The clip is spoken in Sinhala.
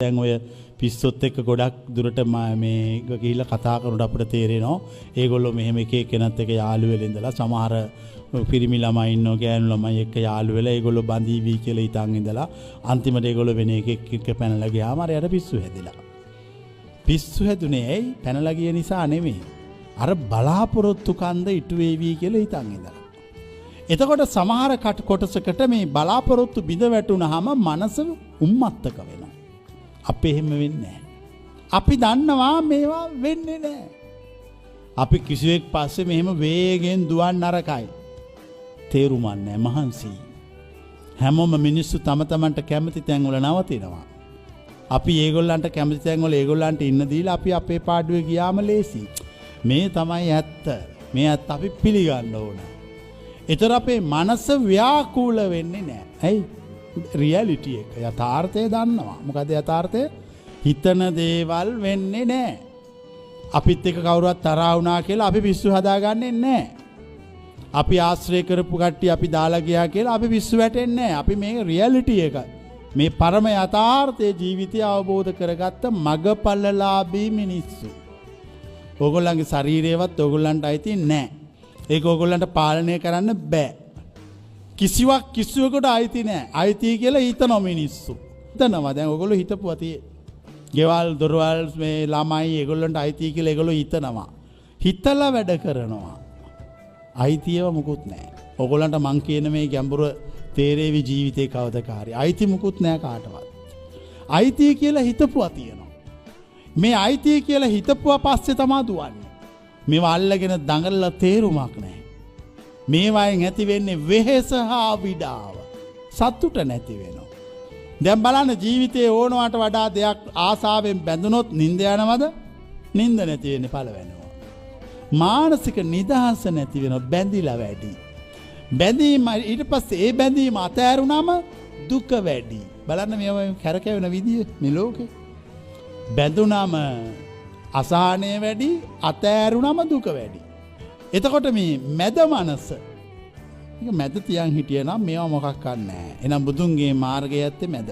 දැන් ඔය පිස්සොත් එක්ක ගොඩක් දුරට මේ ගිහිල්ලා කතා කරනකොට අපිට තේරෙනවා ඒගොල්ලෝ මෙහෙම එක එක්කෙනත් එක්ක යාළු වෙලා ඉඳලා සමහර පිරිමි ළමයි ඉන්නවා ගෑනු ළමයි එක්ක යාළු වෙලා ඒගොල්ලෝ බඳීවි කියලා හිතන් ඉඳලා අන්තිමට ඒගොල්ලෝ වෙන එකෙක් පැනලා ගියාම අර යට පිස්සු හැදිලා. පිස්සු හැදුනේ ඇයි? පැනලා ගිය නිසා නෙමෙයි. අර බලාපොරොත්තු කන්ද ඉටු වේවි කියලා හිතන් ඉඳලා. එතකොට සමහර කොටසකට මේ බලාපොරොත්තු බිඳ වැටුනහම මනස උම්මත්තක වෙනවා. අපි එහෙම වෙන්නේ නැහැ. අපි දන්නවා මේවා වෙන්නේ නැහැ. අපි කිසිවෙක් පස්සේ මෙහෙම වේගෙන් දුවන්න නරකයි. තේරුමක් නැහැ මහන්සි. හැමෝම මිනිස්සු තම තමන්ට කැමති තැන් වල නවතිනවා. අපි ඒගොල්ලන්ට කැමති තැන් වල ඒගොල්ලන්ට ඉන්න දීලා අපි අපේ පාඩුවේ ගියාම ලේසි. මේ තමයි ඇත්ත. මේ ඇත්ත අපි පිළිගන්න ඕන. ඒතර අපේ මනස ව්‍යාකූල වෙන්නේ නැහැ. ඇයි? රියැලිටි එක යථාර්ථය දන්නවා. මොකද යථාර්ථය හිතන දේවල් වෙන්නේ නැහැ. අපිත් එක්ක කවුරුවත් තරහා වුණා කියලා අපි පිස්සු හදාගන්නේ නැහැ. අපි ආශ්‍රය කරපු කට්ටිය අපි දාලා ගියා කියලා අපි පිස්සු වැටෙන්නේ නැහැ. අපි මේ රියැලිටි එක මේ පරම යථාර්ථයේ ජීවිතය අවබෝධ කරගත්ත මගපලලාභී මිනිස්සු. ඕගොල්ලන්ගේ ශරීරයවත් ඕගොල්ලන්ට අයිති නැහැ. ඒක ඕගොල්ලන්ට පාලනය කරන්න බෑ. කිසිවක් කිසිවෙකුට අයිති නෑ. අයිති කියලා හිතන මිනිස්සු. හිතනවා දැන් ඔයගොල්ලෝ හිතපුවා tie. ගෙවල් දොරවල් මේ ළමයි ඒගොල්ලන්ට අයිති කියලා ඒගොල්ලෝ හිතනවා. හිතලා වැඩ කරනවා. අයිතියව මුකුත් නෑ. ඔයගොල්ලන්ට මං කියන මේ ගැඹුර තේරේවි ජීවිතේ කවදකාරී. අයිති මුකුත් නෑ කාටවත්. අයිති කියලා හිතපුවා තියෙනවා. මේ අයිති කියලා හිතපුවා පස්සේ තමයි දුවන්නේ. මේවා අල්ලගෙන දඟලලා තේරුමක් නෑ. මේවායින් ඇති වෙන්නේ වෙහෙස හා විඩාව. සතුට නැති වෙනවා. දැන් බලන්න ජීවිතේ ඕනවට වඩා දෙයක් ආසාවෙන් බැඳුනොත් නිින්ද යනවද? නිින්ද නැති වෙන්නේ පළවෙනිව. මානසික නිදහස නැති වෙනවා බැඳිලා වැඩි. බැඳීම ඊට පස්සේ ඒ බැඳීම අතෑරුණාම දුක වැඩි. බලන්න මේවා කැරකෙන විදිය මේ ලෝකේ. බැඳුනම අසහනය වැඩි, අතෑරුණාම දුක වැඩි. එතකොට මේ මැද මනස මේක මැද තියන් හිටියනම් මේවා මොකක් නැහැ. එහෙනම් බුදුන්ගේ මාර්ගය ඇත්තේ මැද.